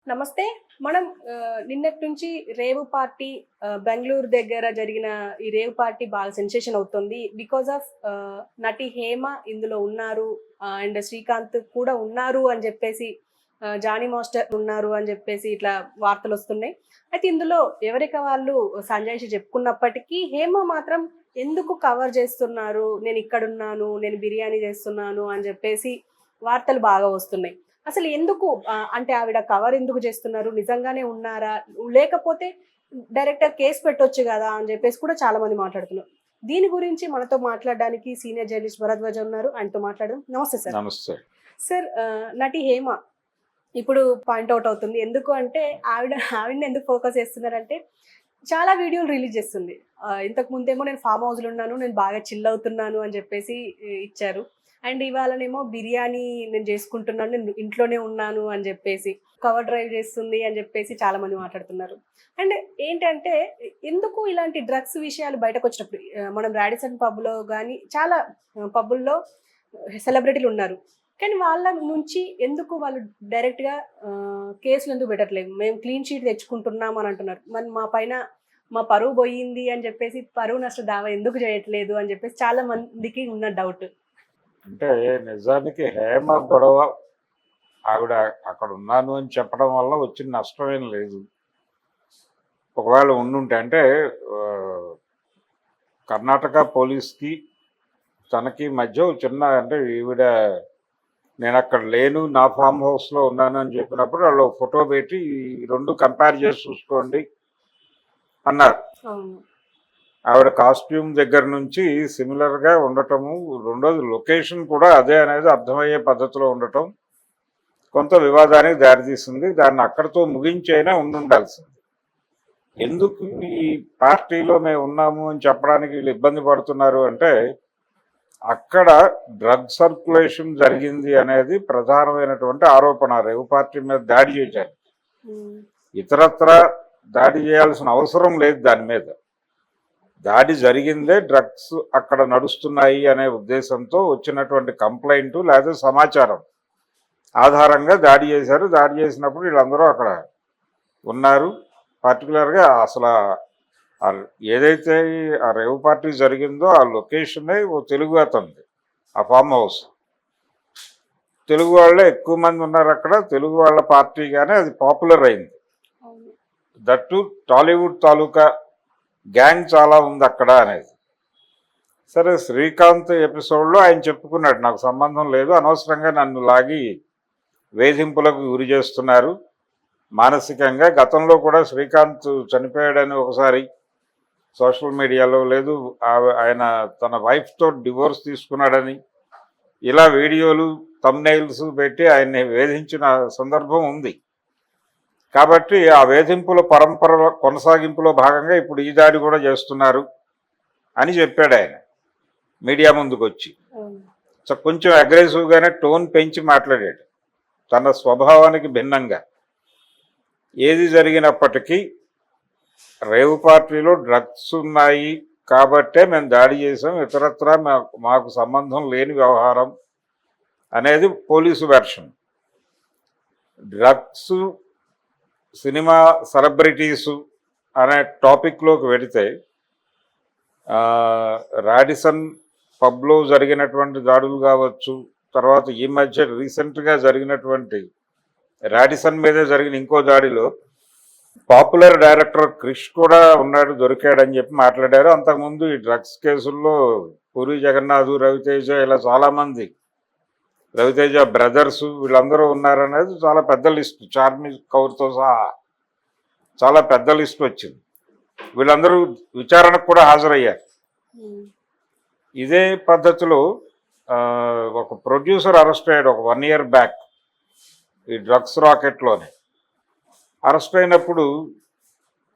నమస్తే. మనం నిన్నటి నుంచి రేవు పార్టీ బెంగుళూరు దగ్గర జరిగిన ఈ రేవ్ పార్టీ బాగా సెన్సేషన్ అవుతుంది. బికాస్ ఆఫ్ నటి హేమ ఇందులో ఉన్నారు. అండ్ శ్రీకాంత్ కూడా ఉన్నారు అని జెప్పేసి జానీ మాస్టర్ ఉన్నారు అని జెప్పేసి ఇట్లా వార్తలొస్తున్నాయి. అయితే ఇందులో ఎవరికి వాళ్ళు సంజాయిషి చెప్పుకున్నప్పటికీ హేమ మాత్రం ఎందుకు కవర్ చేస్తున్నారు? నేనిక్కడున్నాను, నేను బిర్యానీ చేస్తున్నాను అని జెప్పేసి వార్తలు బాగా వస్తున్నాయి. అసలు ఎందుకు అంటే ఆవిడ కవర్ ఎందుకు చేస్తున్నారు? నిజంగానే ఉన్నారా? లేకపోతే డైరెక్టర్ కేస్ పెట్టొచ్చు గదా! అని జెప్పేసి కూడా చాలా మంది మాట్లాడుతున్నారు. దీని గురించి మనతో మాట్లాడడానికి సీనియర్ జర్నలిస్ట్ భరద్వాజ ఉన్నారు. ఆయనతో మాట్లాడదాం. నమస్తే సార్. నమస్తే. సార్ నటి హేమ ఇప్పుడు పాయింట్ ఔట్ అవుతుంది. ఎందుకు అంటే ఆవిడని ఎందుకు ఫోకస్ చేస్తున్నారంటే చాలా వీడియోలు రిలీజ్ చేస్తుంది. ఇంతకు ముందేమో నేను ఫార్మ్ హౌస్‌లో ఉన్నాను. నేను బాగా చిల్ అవుతున్నాను అని జెప్పేసి ఇచ్చారు. అండ్ ఇవాళనేమో బిర్యానీ నేను చేసుకుంటున్నాను. నేను ఇంట్లోనే ఉన్నాను అని జెప్పేసి కవర్ డ్రైవ్ చేస్తుంది అని జెప్పేసి చాలా మంది మాట్లాడుతున్నారు. అండ్ ఏంటంటే ఎందుకు ఇలాంటి డ్రగ్స్ విషయాలు బయటకొచ్చినప్పుడు మనం రాడిసన్ పబ్‌లో గాని చాలా పబ్బుల్లో సెలబ్రిటీలు ఉన్నారు. కానీ వాళ్ళ నుంచి ఎందుకు వాళ్ళు డైరెక్ట్‌గా కేసులు ఎందుకు పెట్టట్లేదు? మేము క్లీన్ షీట్ తెచ్చుకుంటున్నాం అని అంటున్నారు. మరి మా పైన మా పరువు పోయింది అని చెప్పేసి పరువు నష్ట దావా ఎందుకు చేయట్లేదు అని చెప్పేసి చాలా మందికి ఉన్న డౌట్. అంటే నిజానికి హేమ గొడవ ఆవిడ అక్కడ ఉన్నాను అని చెప్పడం వల్ల వచ్చిన నష్టమేం లేదు. ఒకవేళ ఉండుంటే అంటే కర్ణాటక పోలీస్‌కి తనకి మధ్య చిన్న అంటే ఈవిడ నేను అక్కడ లేను, నా ఫామ్ హౌస్‌లో ఉన్నాను అని చెప్పినప్పుడు వాళ్ళు ఫోటో పెట్టి ఈ 2 కంపేర్ చేసి చూసుకోండి అన్నారు. అవును. ఆవిడ కాస్ట్యూమ్ దగ్గర నుంచి సిమిలర్‌గా ఉండటము, రెండోది లొకేషన్ కూడా అదే అనేది అర్థమయ్యే పద్ధతిలో ఉండటం కొంత వివాదానికి దారితీసింది. దాన్ని అక్కడితో ముగించైనా ఉండుండాల్సింది. ఎందుకు ఈ పార్టీలో మేము ఉన్నాము అని చెప్పడానికి వీళ్ళు ఇబ్బంది పడుతున్నారు అంటే, అక్కడ డ్రగ్ సర్క్యులేషన్ జరిగింది అనేది ప్రధానమైనటువంటి ఆరోపణ. రేవు పార్టీ మీద దాడి చేశారు. ఇతరత్రా దాడి చేయాల్సిన అవసరం లేదు దాని మీద. దాడి జరిగిందే డ్రగ్స్ అక్కడ నడుస్తున్నాయి అనే ఉద్దేశంతో వచ్చినటువంటి కంప్లైంట్ లేదా సమాచారం ఆధారంగా దాడి చేశారు. దాడి చేసినప్పుడు వీళ్ళందరూ అక్కడ ఉన్నారు. పర్టికులర్గా అసలు ఏదైతే ఆ రేవ్ పార్టీ జరిగిందో ఆ లొకేషనే ఓ తెలుగు అతనిది, ఆ ఫామ్ హౌస్. తెలుగు వాళ్ళే ఎక్కువ మంది ఉన్నారు అక్కడ. తెలుగు వాళ్ళ పార్టీగానే అది పాపులర్ అయింది. దట్టు టాలీవుడ్ తాలూకా గ్యాంగ్ చాలా ఉంది అక్కడ అనేది. సరే, శ్రీకాంత్ ఎపిసోడ్లో ఆయన చెప్పుకున్నాడు, నాకు సంబంధం లేదు, అనవసరంగా నన్ను లాగి వేధింపులకు గురి చేస్తున్నారు మానసికంగా. గతంలో కూడా శ్రీకాంత్ చనిపోయాడని ఒకసారి సోషల్ మీడియాలో, లేదు ఆయన తన వైఫ్తో డివోర్స్ తీసుకున్నాడని ఇలా వీడియోలు థంబ్నెయిల్స్ పెట్టి ఆయన్ని వేధించిన సందర్భం ఉంది. కాబట్టి ఆ వేధింపుల పరంపర కొనసాగింపులో భాగంగా ఇప్పుడు ఈ దాడి కూడా చేస్తున్నారు అని చెప్పాడు ఆయన మీడియా ముందుకు వచ్చి. సో కొంచెం అగ్రెసివ్గానే టోన్ పెంచి మాట్లాడాడు తన స్వభావానికి భిన్నంగా. ఏది జరిగినప్పటికీ రేవు పార్టీలో డ్రగ్స్ ఉన్నాయి కాబట్టే మేము దాడి చేసాం, ఇతరత్రా మాకు సంబంధం లేని వ్యవహారం అనేది police version. Drugs, cinema, celebrities అనే టాపిక్లోకి వెళితే రాడిసన్ పబ్లో జరిగినటువంటి దాడులు కావచ్చు, తర్వాత ఈ మధ్య రీసెంట్గా జరిగినటువంటి రాడిసన్ మీదే జరిగిన ఇంకో దాడిలో పాపులర్ డైరెక్టర్ క్రిష్ కూడా ఉన్నాడు, దొరికాడని చెప్పి మాట్లాడారు. అంతకుముందు ఈ డ్రగ్స్ కేసుల్లో పూరి జగన్నాథ్, రవితేజ ఇలా చాలామంది, రవితేజ బ్రదర్స్ వీళ్ళందరూ ఉన్నారనేది చాలా పెద్ద లిస్టు, చార్మి కౌర్తో సహా చాలా పెద్ద లిస్ట్ వచ్చింది. వీళ్ళందరూ విచారణకు కూడా హాజరయ్యారు. ఇదే పద్ధతిలో ఒక ప్రొడ్యూసర్ అరెస్ట్ అయ్యాడు ఒక 1 year బ్యాక్ ఈ డ్రగ్స్ రాకెట్లోనే. అరెస్ట్ అయినప్పుడు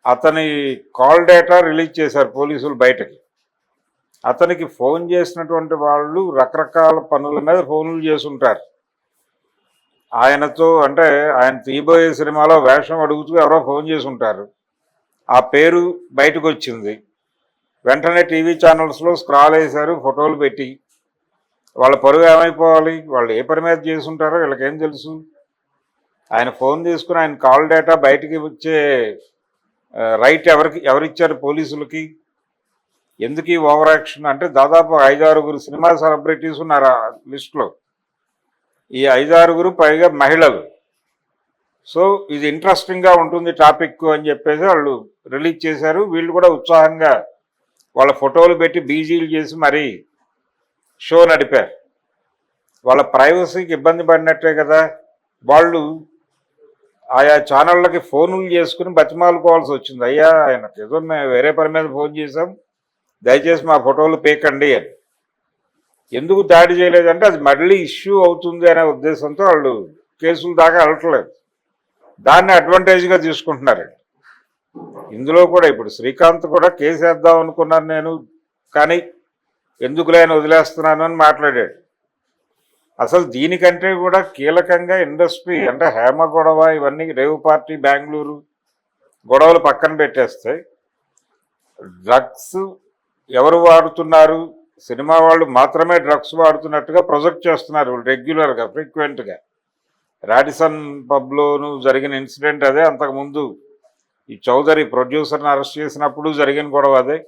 అతని కాల్ డేటా రిలీజ్ చేశారు పోలీసులు బయటకి. అతనికి ఫోన్ చేసినటువంటి వాళ్ళు రకరకాల పనుల మీద ఫోన్లు చేసుంటారు ఆయనతో. అంటే ఆయన తీయబోయే సినిమాలో వేషం అడుగుతూ ఎవరో ఫోన్ చేసి ఉంటారు, ఆ పేరు బయటకు వచ్చింది. వెంటనే టీవీ ఛానల్స్లో స్క్రాల్ వేశారు ఫోటోలు పెట్టి. వాళ్ళ పరువు ఏమైపోవాలి? వాళ్ళు ఏ పని మీద చేసి ఉంటారో వీళ్ళకేం తెలుసు? ఆయన ఫోన్ తీసుకుని ఆయన కాల్ డేటా బయటికి వచ్చే రైట్ ఎవరిచ్చారు పోలీసులకి? ఎందుకు ఈ ఓవర్ యాక్షన్ అంటే దాదాపు 5-6 సినిమా సెలబ్రిటీస్ ఉన్నారు ఆ లిస్టులో. ఈ 5-6 పైగా మహిళలు. సో ఇది ఇంట్రెస్టింగ్గా ఉంటుంది టాపిక్ అని చెప్పేసి వాళ్ళు రిలీజ్ చేశారు. వీళ్ళు కూడా ఉత్సాహంగా వాళ్ళ ఫోటోలు పెట్టి బీజీలు చేసి మరీ షో నడిపారు. వాళ్ళ ప్రైవసీకి ఇబ్బంది పడినట్టే కదా. వాళ్ళు ఆయా ఛానళ్ళకి ఫోన్లు చేసుకుని బతిమాలుకోవాల్సి వచ్చింది. అయ్యా ఆయనకు ఏదో మేము వేరే పని మీద ఫోన్ చేసాం, దయచేసి మా ఫోటోలు పేకండి అని. ఎందుకు దాడి చేయలేదంటే అది మళ్ళీ ఇష్యూ అవుతుంది అనే ఉద్దేశంతో వాళ్ళు కేసులు దాకా వెళ్ళట్లేదు. దాన్ని అడ్వాంటేజ్గా తీసుకుంటున్నారండి. ఇందులో కూడా ఇప్పుడు శ్రీకాంత్ కూడా కేసు వేద్దాం అనుకున్నాను నేను, కానీ ఎందుకులే అని వదిలేస్తున్నాను అని మాట్లాడాడు. అసలు దీనికంటే కూడా కీలకంగా ఇండస్ట్రీ అంటే హేమ గొడవ ఇవన్నీ రేవు పార్టీ బెంగళూరు గొడవలు పక్కన పెట్టేస్తే డ్రగ్స్ ఎవరు వాడుతున్నారు, సినిమా వాళ్ళు మాత్రమే డ్రగ్స్ వాడుతున్నట్టుగా ప్రొజెక్ట్ చేస్తున్నారు రెగ్యులర్గా ఫ్రీక్వెంట్గా. రాడిసన్ పబ్లోను జరిగిన ఇన్సిడెంట్ అదే, అంతకుముందు ఈ చౌదరి ప్రొడ్యూసర్ని అరెస్ట్ చేసినప్పుడు జరిగిన గొడవ అదే.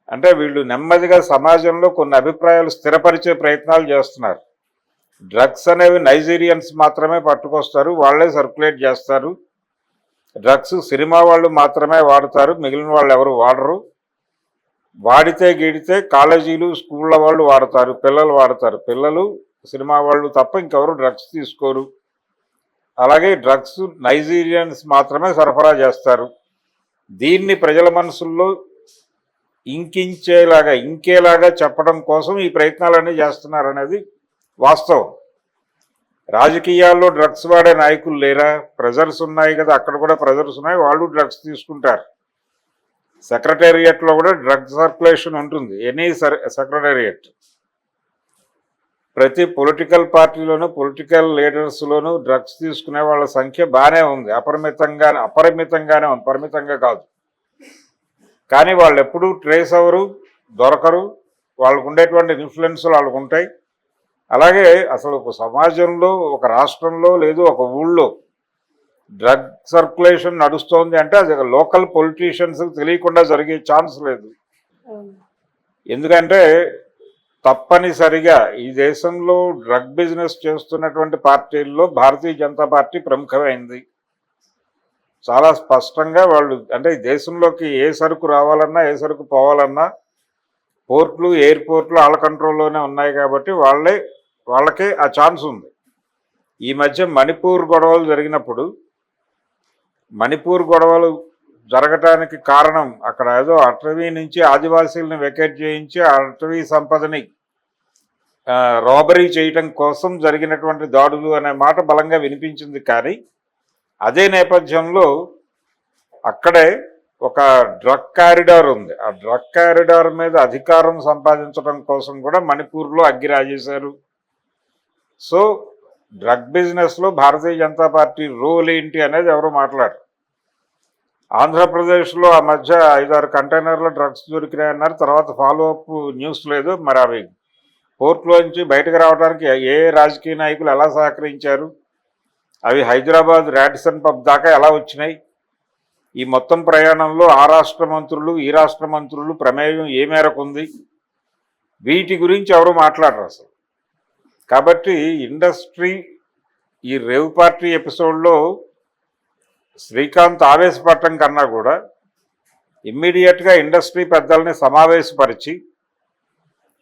అంటే వీళ్ళు నెమ్మదిగా సమాజంలో కొన్ని అభిప్రాయాలు స్థిరపరిచే ప్రయత్నాలు చేస్తున్నారు. డ్రగ్స్ అనేవి నైజీరియన్స్ మాత్రమే పట్టుకొస్తారు, వాళ్ళే సర్క్యులేట్ చేస్తారు. డ్రగ్స్ సినిమా వాళ్ళు మాత్రమే వాడతారు, మిగిలిన వాళ్ళు ఎవరు వాడరు. వాడితే గీడితే కాలేజీలు స్కూళ్ళ వాళ్ళు వాడతారు, పిల్లలు వాడతారు. పిల్లలు సినిమా వాళ్ళు తప్ప ఇంకెవరు డ్రగ్స్ తీసుకోరు. అలాగే డ్రగ్స్ నైజీరియన్స్ మాత్రమే సరఫరా చేస్తారు. దీన్ని ప్రజల మనసుల్లో ఇంకేలాగా చెప్పడం కోసం ఈ ప్రయత్నాలన్నీ చేస్తున్నారనేది వాస్తవం. రాజకీయాల్లో డ్రగ్స్ వాడే నాయకులు లేరా? ప్రెజర్స్ ఉన్నాయి కదా, అక్కడ కూడా ప్రెజర్స్ ఉన్నాయి, వాళ్ళు డ్రగ్స్ తీసుకుంటారు. సెక్రటేరియట్లో కూడా డ్రగ్ సర్క్యులేషన్ ఉంటుంది, ఎనీ సెక్రటేరియట్. ప్రతి పొలిటికల్ పార్టీలోనూ పొలిటికల్ లీడర్స్లోనూ డ్రగ్స్ తీసుకునే వాళ్ళ సంఖ్య బాగానే ఉంది, అపరిమితంగానే ఉంది, పరిమితంగా కాదు. కానీ వాళ్ళు ఎప్పుడూ ట్రేస్ అవ్వరు, దొరకరు. వాళ్ళకు ఉండేటువంటి ఇన్ఫ్లుయెన్స్లు వాళ్ళకు ఉంటాయి. అలాగే అసలు ఒక సమాజంలో, ఒక రాష్ట్రంలో, లేదు ఒక ఊళ్ళో డ్రగ్ సర్క్యులేషన్ నడుస్తోంది అంటే అది లోకల్ పొలిటీషియన్స్ తెలియకుండా జరిగే ఛాన్స్ లేదు. ఎందుకంటే తప్పనిసరిగా ఈ దేశంలో డ్రగ్ బిజినెస్ చేస్తున్నటువంటి పార్టీల్లో భారతీయ జనతా పార్టీ ప్రముఖమైంది. చాలా స్పష్టంగా వాళ్ళు అంటే ఈ దేశంలోకి ఏ సరుకు రావాలన్నా ఏ సరుకు పోవాలన్నా పోర్ట్లు ఎయిర్పోర్ట్లు వాళ్ళ కంట్రోల్లోనే ఉన్నాయి కాబట్టి వాళ్ళకే ఆ ఛాన్స్ ఉంది. ఈ మధ్య మణిపూర్ గొడవలు జరిగినప్పుడు మణిపూర్ గొడవలు జరగటానికి కారణం అక్కడ ఏదో అటవీ నుంచి ఆదివాసీలను వెకేట్ చేయించి ఆ అటవీ సంపదని రాబరీ చేయటం కోసం జరిగినటువంటి దాడులు అనే మాట బలంగా వినిపించింది. కానీ అదే నేపథ్యంలో అక్కడే ఒక డ్రగ్ కారిడార్ ఉంది. ఆ డ్రగ్ కారిడార్ మీద అధికారం సంపాదించడం కోసం కూడా మణిపూర్లో అగ్గి రాజేశారు. సో డ్రగ్ బిజినెస్లో భారతీయ జనతా పార్టీ రోల్ ఏంటి అనేది ఎవరు మాట్లాడరు. ఆంధ్రప్రదేశ్లో ఆ మధ్య 5-6 కంటైనర్ల డ్రగ్స్ దొరికినాయన్నారు. తర్వాత ఫాలో అప్ న్యూస్ లేదు. మరి అవి పోర్ట్లోంచి బయటకు రావడానికి ఏ రాజకీయ నాయకులు ఎలా సహకరించారు, అవి హైదరాబాద్ రాడిసన్ పబ్ దాకా ఎలా వచ్చినాయి, ఈ మొత్తం ప్రయాణంలో ఆ రాష్ట్ర మంత్రులు ఈ రాష్ట్ర మంత్రులు ప్రమేయం ఏ మేరకు ఉంది, వీటి గురించి ఎవరు మాట్లాడరు అసలు. కాబట్టి ఇండస్ట్రీ ఈ రేవ్ పార్టీ ఎపిసోడ్లో శ్రీకాంత్ ఆవేశపడటం కన్నా కూడా ఇమ్మీడియట్గా ఇండస్ట్రీ పెద్దల్ని సమావేశపరిచి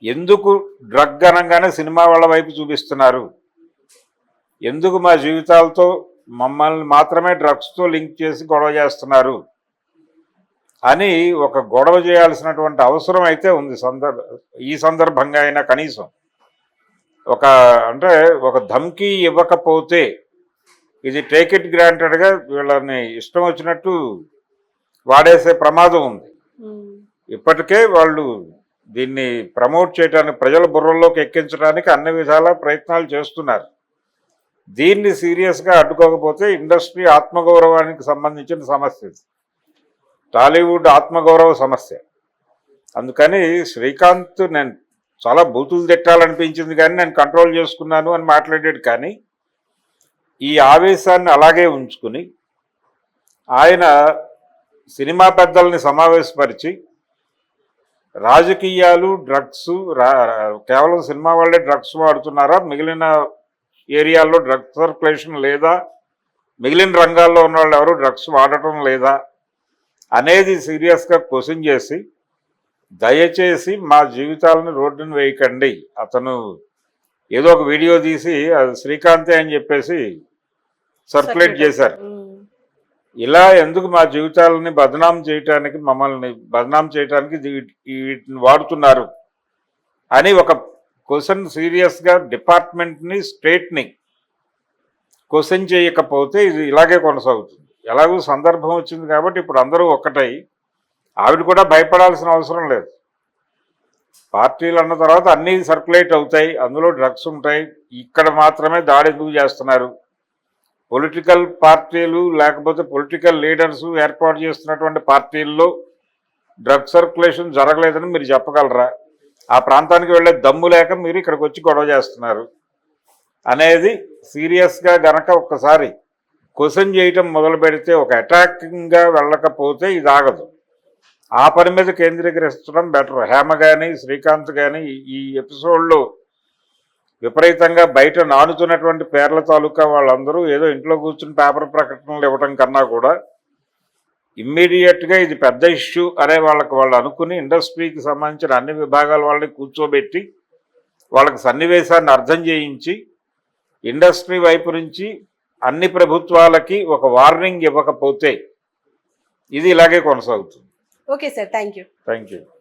ఎందుకు డ్రగ్ అనగానే సినిమా వాళ్ళ వైపు చూపిస్తున్నారు, ఎందుకు మా జీవితాలతో మమ్మల్ని మాత్రమే డ్రగ్స్తో లింక్ చేసి గొడవ చేస్తున్నారు అని ఒక గొడవ చేయాల్సినటువంటి అవసరం అయితే ఉంది. ఈ సందర్భంగా అయినా కనీసం ఒక ధమ్కీ ఇవ్వకపోతే ఇది టేక్ ఇట్ గ్రాంటెడ్గా వీళ్ళని ఇష్టం వచ్చినట్టు వాడేసే ప్రమాదం ఉంది. ఇప్పటికే వాళ్ళు దీన్ని ప్రమోట్ చేయడానికి, ప్రజల బుర్రల్లోకి ఎక్కించడానికి అన్ని విధాల ప్రయత్నాలు చేస్తున్నారు. దీన్ని సీరియస్గా అడ్డుకోకపోతే ఇండస్ట్రీ ఆత్మగౌరవానికి సంబంధించిన సమస్య, టాలీవుడ్ ఆత్మగౌరవ సమస్య. అందుకని శ్రీకాంత్ నేను చాలా బూతులు తిట్టాలనిపించింది కానీ నేను కంట్రోల్ చేసుకున్నాను అని మాట్లాడాడు. కానీ ఈ ఆవేశాన్ని అలాగే ఉంచుకుని ఆయన సినిమా పెద్దల్ని సమావేశపరిచి రాజకీయాలు డ్రగ్స్ కేవలం సినిమా వాళ్ళే డ్రగ్స్ వాడుతున్నారా, మిగిలిన ఏరియాల్లో డ్రగ్స్ సర్క్యులేషన్ లేదా, మిగిలిన రంగాల్లో ఉన్న వాళ్ళు ఎవరు డ్రగ్స్ వాడటం లేదా అనేది సీరియస్గా క్వశ్చన్ చేసి దయచేసి మా జీవితాలను రోడ్డును వేయకండి. అతను ఏదో ఒక వీడియో తీసి అది శ్రీకాంతే అని చెప్పేసి సర్క్యులేట్ చేశారు. ఇలా ఎందుకు మా జీవితాలని బదనాం చేయటానికి, మమ్మల్ని బదనాం చేయటానికి వీటిని వాడుతున్నారు అని ఒక క్వశ్చన్ సీరియస్గా డిపార్ట్మెంట్ని స్టేట్ని క్వశ్చన్ చేయకపోతే ఇది ఇలాగే కొనసాగుతుంది. ఎలాగో సందర్భం వచ్చింది కాబట్టి ఇప్పుడు అందరూ ఒక్కటై ఆవిడ కూడా భయపడాల్సిన అవసరం లేదు. పార్టీలు అన్న తర్వాత అన్నీ సర్క్యులేట్ అవుతాయి, అందులో డ్రగ్స్ ఉంటాయి, ఇక్కడ మాత్రమే దాడి ఎందుకు చేస్తున్నారు, పొలిటికల్ పార్టీలు లేకపోతే పొలిటికల్ లీడర్స్ ఏర్పాటు చేస్తున్నటువంటి పార్టీల్లో డ్రగ్ సర్క్యులేషన్ జరగలేదని మీరు చెప్పగలరా, ఆ ప్రాంతానికి వెళ్ళే దమ్ము లేక మీరు ఇక్కడికి వచ్చి గొడవ చేస్తున్నారు అనేది సీరియస్గా గనక ఒక్కసారి క్వశ్చన్ చేయటం మొదలు పెడితే, ఒక అటాకింగ్గా వెళ్ళకపోతే ఇది ఆగదు. ఆ పని మీద కేంద్రీకరించడం బెటర్. హేమ కానీ శ్రీకాంత్ కానీ ఈ ఎపిసోడ్లో విపరీతంగా బయట నానుతున్నటువంటి పేర్ల తాలూకా వాళ్ళందరూ ఏదో ఇంట్లో కూర్చుని పేపర్ ప్రకటనలు ఇవ్వటం కన్నా కూడా ఇమ్మీడియట్గా ఇది పెద్ద ఇష్యూ అనే వాళ్ళు అనుకుని ఇండస్ట్రీకి సంబంధించిన అన్ని విభాగాల వాళ్ళని కూర్చోబెట్టి వాళ్ళకి సన్నివేశాన్ని అర్థం చేయించి ఇండస్ట్రీ వైపు నుంచి అన్ని ప్రభుత్వాలకి ఒక వార్నింగ్ ఇవ్వకపోతే ఇది ఇలాగే కొనసాగుతుంది. Okay sir, thank you. Thank you.